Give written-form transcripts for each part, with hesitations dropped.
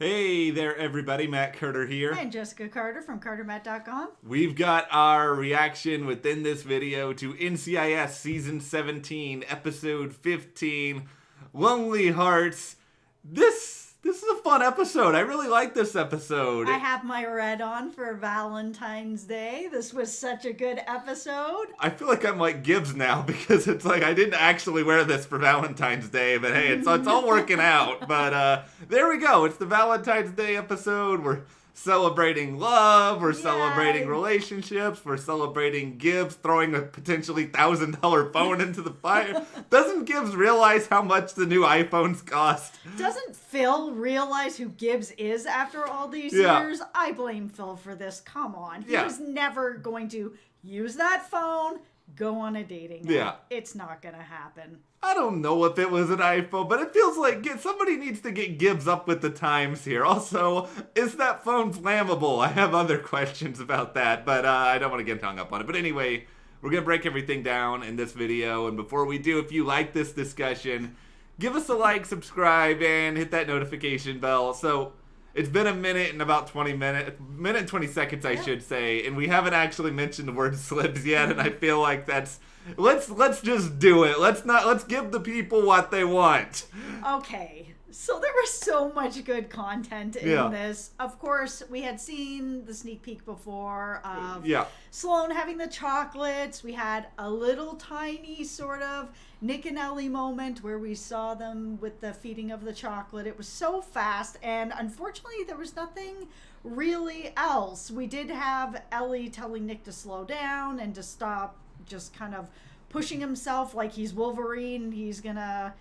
Hey there, everybody. Matt Carter here. And Jessica Carter from CARTERMATT.com. We've got our reaction within this video to NCIS Season 17, Episode 15, Lonely Hearts. This is a fun episode. I really like this episode. I have my red on for Valentine's Day. This was such a good episode. I feel like I'm like Gibbs now because it's like I didn't actually wear this for Valentine's Day, but hey, it's all working out. But there we go. It's the Valentine's Day episode. We're celebrating love. We're celebrating relationships. We're celebrating Gibbs throwing a potentially $1,000 phone into the fire. Doesn't Gibbs realize how much the new iPhones cost? Doesn't Phil realize who Gibbs is after all these years? I blame Phil for this. Come on. He was never going to use that phone, go on a dating app. It's not going to happen. I don't know if it was an iPhone, but it feels like somebody needs to get Gibbs up with the times here. Also, is that phone flammable? I have other questions about that, but I don't want to get hung up on it. But anyway, we're going to break everything down in this video. And before we do, if you like this discussion, give us a like, subscribe, and hit that notification bell. So it's been a minute and about 20 minutes, minute and 20 seconds, I should say, and we haven't actually mentioned the word slips yet, and I feel like that's, let's just do it. Let's give the people what they want. Okay. So there was so much good content in this. Of course, we had seen the sneak peek before of Sloane having the chocolates. We had a little tiny sort of Nick and Ellie moment where we saw them with the feeding of the chocolate. It was so fast, and unfortunately there was nothing really else. We did have Ellie telling Nick to slow down and to stop just kind of pushing himself like he's Wolverine. He's gonna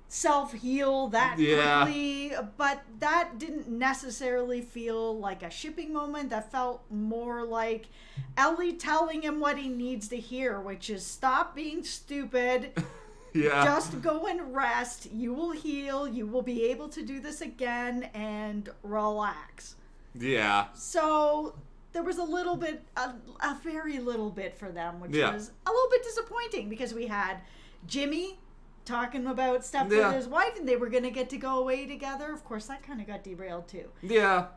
self-heal that quickly, but that didn't necessarily feel like a shipping moment. That felt more like Ellie telling him what he needs to hear, which is stop being stupid. Just go and rest. You will heal. You will be able to do this again and relax. So there was a little bit, a very little bit for them, which was a little bit disappointing because we had Jimmy talking about stuff with his wife, and they were going to get to go away together. Of course, that kind of got derailed too.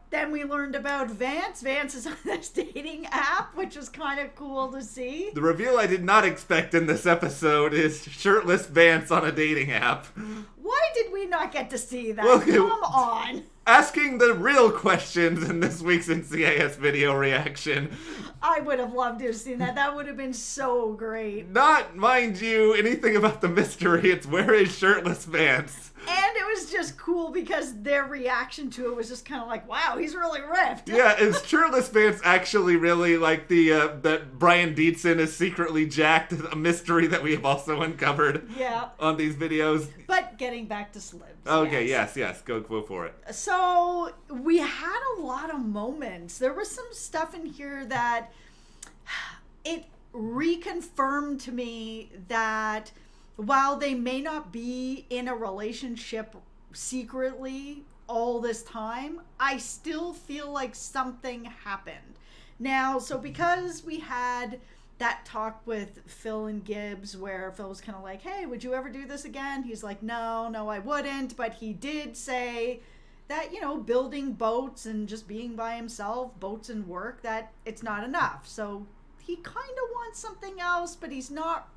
Then we learned about Vance. Vance is on this dating app, which was kind of cool to see. The reveal I did not expect in this episode is shirtless Vance on a dating app. Why did we not get to see that? Come on. Asking the real questions in this week's NCIS video reaction. I would have loved to have seen that. That would have been so great. Not, mind you, anything about the mystery. It's where is shirtless Vance? And it was just cool because their reaction to it was just kind of like, wow, he's really ripped. Yeah, is shirtless Vance actually really like that Brian Dietzen is secretly jacked? A mystery that we have also uncovered on these videos. But getting back to Slims. Okay, yes, go for it. So we had a lot of moments. There was some stuff in here that it reconfirmed to me that while they may not be in a relationship secretly all this time, I still feel like something happened. Now, so because we had that talk with Phil and Gibbs where Phil was kind of like, hey, would you ever do this again? He's like, no, I wouldn't. But he did say that, you know, building boats and just being by himself, boats and work, that it's not enough. So he kind of wants something else, but he's not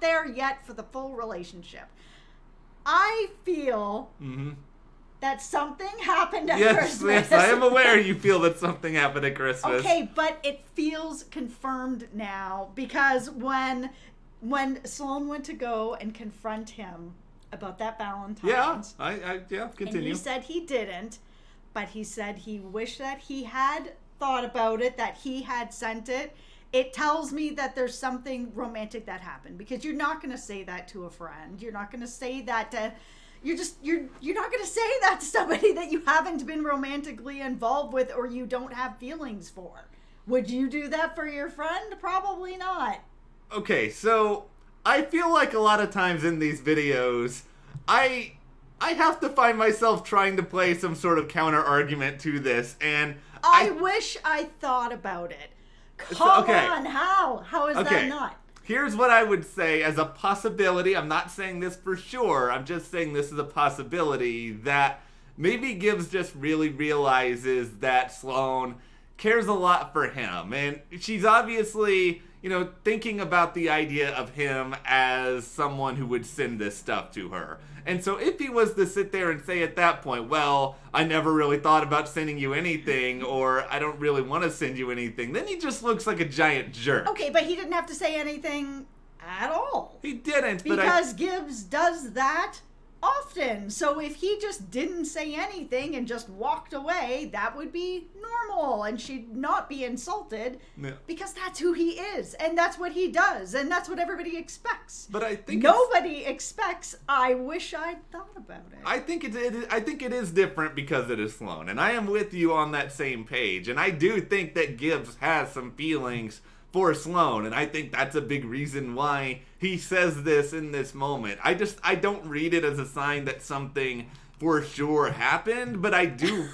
there yet for the full relationship. I feel that something happened at Christmas. Yes, I am aware you feel that something happened at Christmas. Okay, but it feels confirmed now because when Sloane went to go and confront him about that Valentine, continue. And he said he didn't, but he said he wished that he had thought about it, that he had sent it. It tells me that there's something romantic that happened, because you're not going to say that to a friend. You're not going to say that to, you're not going to say that to somebody that you haven't been romantically involved with or you don't have feelings for. Would you do that for your friend? Probably not. Okay, so I feel like a lot of times in these videos, I have to find myself trying to play some sort of counter argument to this, and I wish I thought about it. Come on, how is that not? Here's what I would say as a possibility. I'm not saying this for sure. I'm just saying this is a possibility that maybe Gibbs just really realizes that Sloane cares a lot for him. And she's obviously, thinking about the idea of him as someone who would send this stuff to her. And so if he was to sit there and say at that point, well, I never really thought about sending you anything, or I don't really want to send you anything, then he just looks like a giant jerk. Okay, but he didn't have to say anything at all. He didn't, because Gibbs does that often. So if he just didn't say anything and just walked away, that would be normal, and she'd not be insulted because that's who he is, and that's what he does, and that's what everybody expects. But I think nobody expects, I wish I'd thought about it. I think it is different because it is Sloane, and I am with you on that same page, and I do think that Gibbs has some feelings for Sloane, and I think that's a big reason why he says this in this moment. I don't read it as a sign that something for sure happened, but I do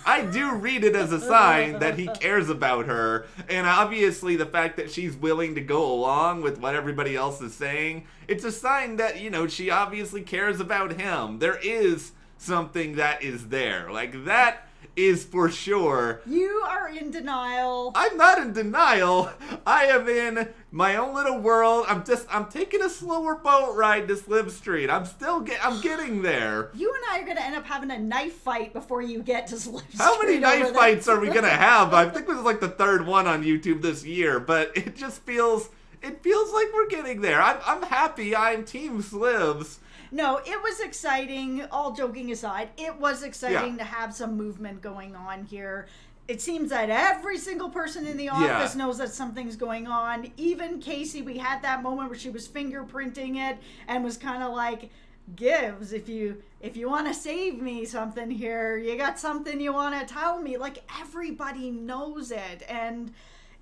read it as a sign that he cares about her, and obviously the fact that she's willing to go along with what everybody else is saying, it's a sign that, she obviously cares about him. There is something that is there. Like, that is for sure. You are in denial. I'm not in denial. I am in my own little world. I'm taking a slower boat ride to Slip Street. I'm getting there. You and I are going to end up having a knife fight before you get to Slip Street. How many knife fights are we going to have? I think this is like the third one on YouTube this year, but it just feels like we're getting there. I'm happy. I'm Team Slivs. No, it was exciting, all joking aside. It was exciting to have some movement going on here. It seems that every single person in the office knows that something's going on. Even Casey, we had that moment where she was fingerprinting it and was kind of like, Gibbs, if you want to save me something here, you got something you want to tell me. Like, everybody knows it. And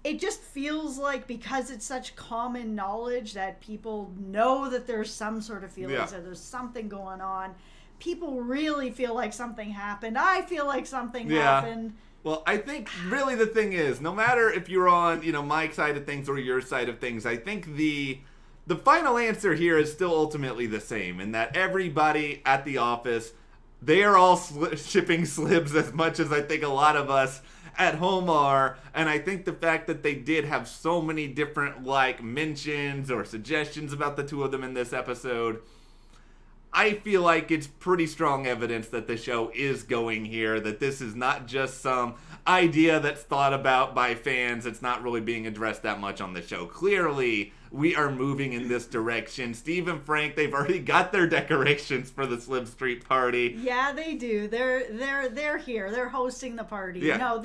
it just feels like, because it's such common knowledge that people know that there's some sort of feelings, that there's something going on, people really feel like something happened. I feel like something happened. Well, I think really the thing is, no matter if you're on, my side of things or your side of things, I think the final answer here is still ultimately the same, in that everybody at the office, they are all shipping Slibs as much as I think a lot of us at home are, and I think the fact that they did have so many different mentions or suggestions about the two of them in this episode, I feel like it's pretty strong evidence that the show is going here, that this is not just some idea that's thought about by fans. It's not really being addressed that much on the show. Clearly, we are moving in this direction. Steve and Frank, they've already got their decorations for the Slip Street party. Yeah, they do. They're here. They're hosting the party. Yeah. No,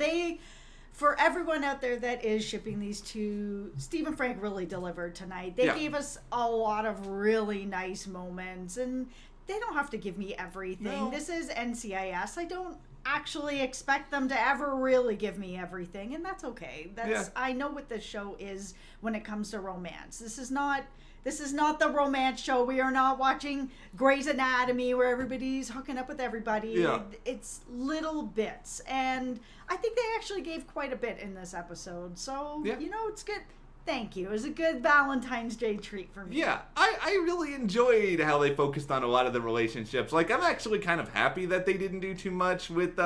for everyone out there that is shipping these two, Steve and Frank really delivered tonight. They gave us a lot of really nice moments, and they don't have to give me everything. No. This is NCIS. I don't actually expect them to ever really give me everything, and that's okay. I know what this show is when it comes to romance. This is not the romance show. We are not watching Grey's Anatomy where everybody's hooking up with everybody. Yeah. It's little bits, and I think they actually gave quite a bit in this episode. So, it's good. Thank you. It was a good Valentine's Day treat for me. Yeah, I really enjoyed how they focused on a lot of the relationships. Like, I'm actually kind of happy that they didn't do too much with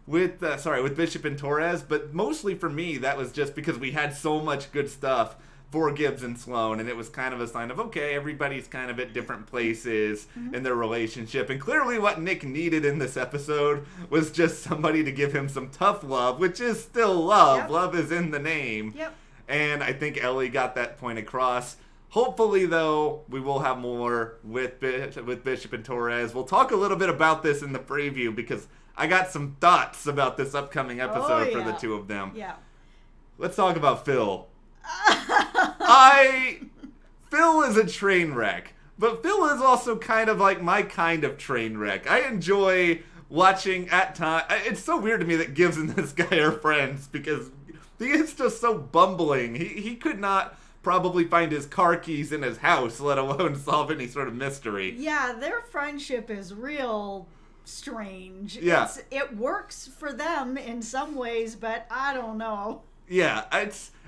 Bishop and Torres, but mostly for me, that was just because we had so much good stuff for Gibbs and Sloane, and it was kind of a sign of, okay, everybody's kind of at different places in their relationship, and clearly what Nick needed in this episode was just somebody to give him some tough love, which is still love. Yep. Love is in the name. Yep. And I think Ellie got that point across. Hopefully, though, we will have more with Bishop and Torres. We'll talk a little bit about this in the preview, because I got some thoughts about this upcoming episode for the two of them. Yeah. Let's talk about Phil. Phil is a train wreck, but Phil is also kind of like my kind of train wreck. I enjoy watching at times. It's so weird to me that Gibbs and this guy are friends, because he is just so bumbling. He could not probably find his car keys in his house, let alone solve any sort of mystery. Yeah, their friendship is real strange. Yeah. It works for them in some ways, but I don't know. Yeah,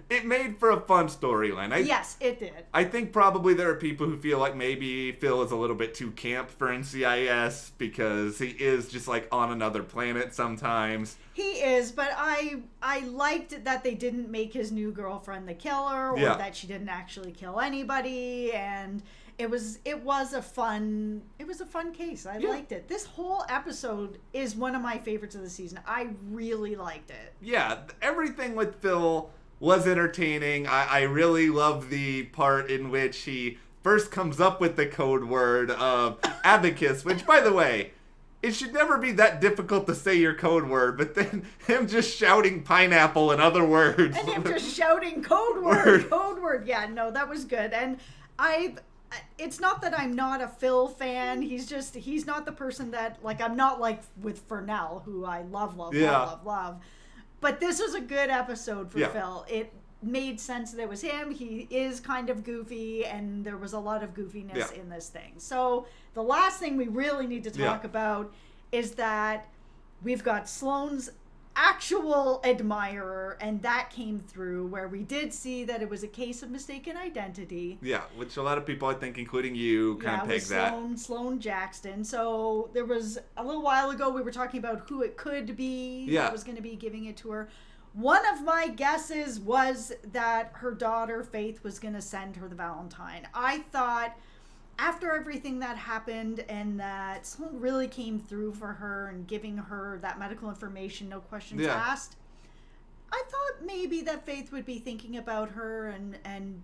it made for a fun storyline. Yes, it did. I think probably there are people who feel like maybe Phil is a little bit too camp for NCIS because he is just like on another planet sometimes. He is, but I liked that they didn't make his new girlfriend the killer, or that she didn't actually kill anybody, and it was a fun case. I liked it. This whole episode is one of my favorites of the season. I really liked it. Yeah, everything with Phil was entertaining. I really love the part in which he first comes up with the code word of abacus, which, by the way, it should never be that difficult to say your code word, but then him just shouting pineapple and other words. And him just shouting code word. Yeah, no, that was good. And it's not that I'm not a Phil fan. He's not the person that, like, I'm not like with Fernell, who I love. But this was a good episode for Phil. It made sense that it was him. He is kind of goofy, and there was a lot of goofiness in this thing. So the last thing we really need to talk about is that we've got Sloane's actual admirer, and that came through where we did see that it was a case of mistaken identity. Yeah, which a lot of people, I think, including you, kind of pegged that. Sloane Jackson. So there was a little while ago we were talking about who it could be that was going to be giving it to her. One of my guesses was that her daughter Faith was going to send her the Valentine. I thought after everything that happened and that Sloane really came through for her and giving her that medical information, no questions asked, I thought maybe that Faith would be thinking about her and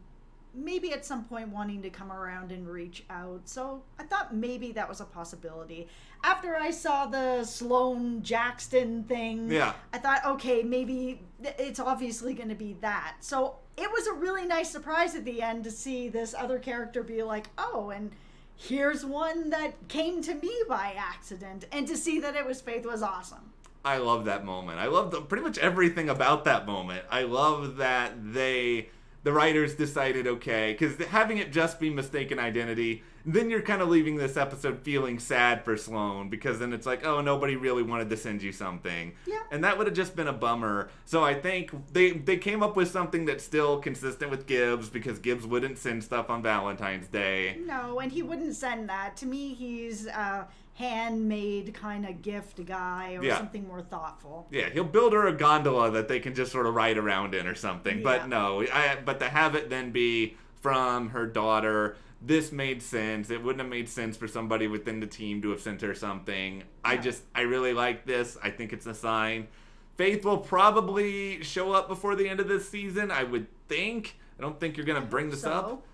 maybe at some point wanting to come around and reach out. So I thought maybe that was a possibility. After I saw the Sloane Jackson thing, I thought, okay, maybe it's obviously going to be that. So it was a really nice surprise at the end to see this other character be like, oh, and here's one that came to me by accident. And to see that it was Faith was awesome. I love that moment. I love pretty much everything about that moment. I love that the writers decided, okay, because having it just be mistaken identity, then you're kind of leaving this episode feeling sad for Sloane, because then it's like, oh, nobody really wanted to send you something. Yeah. And that would have just been a bummer. So I think they came up with something that's still consistent with Gibbs, because Gibbs wouldn't send stuff on Valentine's Day. No, and he wouldn't send that. To me, he's handmade kind of gift guy or something more thoughtful. Yeah, he'll build her a gondola that they can just sort of ride around in or something. Yeah. But no, but to have it then be from her daughter, this made sense. It wouldn't have made sense for somebody within the team to have sent her something. Yeah. I really like this. I think it's a sign. Faith will probably show up before the end of this season, I would think. I don't think you're going to bring this up.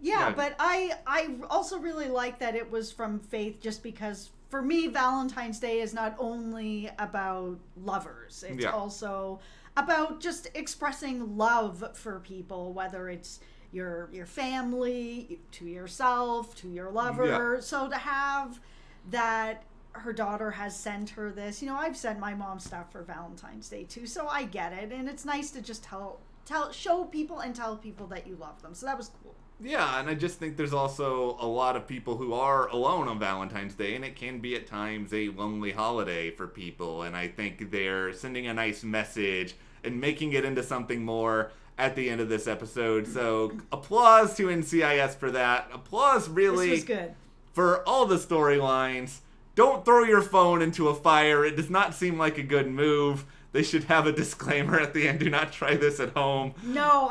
Yeah, but I also really like that it was from Faith, just because for me Valentine's Day is not only about lovers. It's also about just expressing love for people, whether it's your family, to yourself, to your lover. Yeah. So to have that her daughter has sent her this, I've sent my mom stuff for Valentine's Day too, so I get it, and it's nice to just show people and tell people that you love them. So that was cool. Yeah, and I just think there's also a lot of people who are alone on Valentine's Day, and it can be at times a lonely holiday for people, and I think they're sending a nice message and making it into something more at the end of this episode. So applause to NCIS for that. Applause really this was good. For all the storylines. Don't throw your phone into a fire. It does not seem like a good move. They should have a disclaimer at the end. Do not try this at home. No,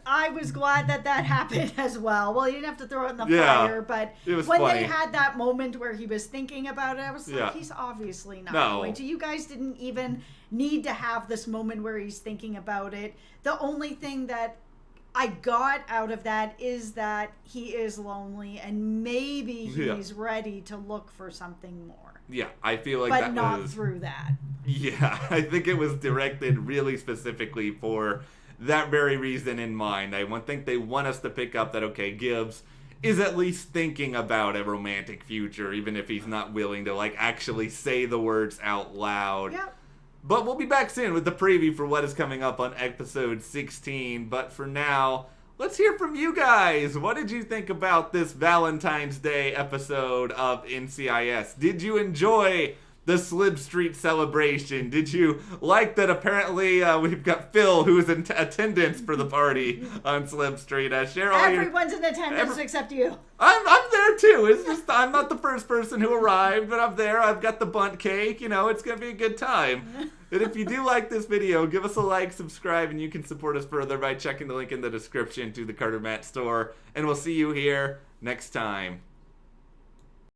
I was glad that happened as well. Well, you didn't have to throw it in the fire, but when funny. They had that moment where he was thinking about it, I was like, he's obviously not going to. You guys didn't even need to have this moment where he's thinking about it. The only thing that I got out of that is that he is lonely and maybe he's ready to look for something more. Yeah, I feel like but not through that. Yeah, I think it was directed really specifically for that very reason in mind. I think they want us to pick up that, okay, Gibbs is at least thinking about a romantic future, even if he's not willing to, actually say the words out loud. Yep. But we'll be back soon with the preview for what is coming up on episode 16. But for now, let's hear from you guys. What did you think about this Valentine's Day episode of NCIS? Did you enjoy the Slib Street celebration? Did you like that apparently we've got Phil, who is in attendance for the party on Slib Street? Share all Everyone's in attendance except you. I'm there too. It's just I'm not the first person who arrived, but I'm there. I've got the bundt cake. You know, it's going to be a good time. And if you do like this video, give us a like, subscribe, and you can support us further by checking the link in the description to the CARTERMATT store. And we'll see you here next time.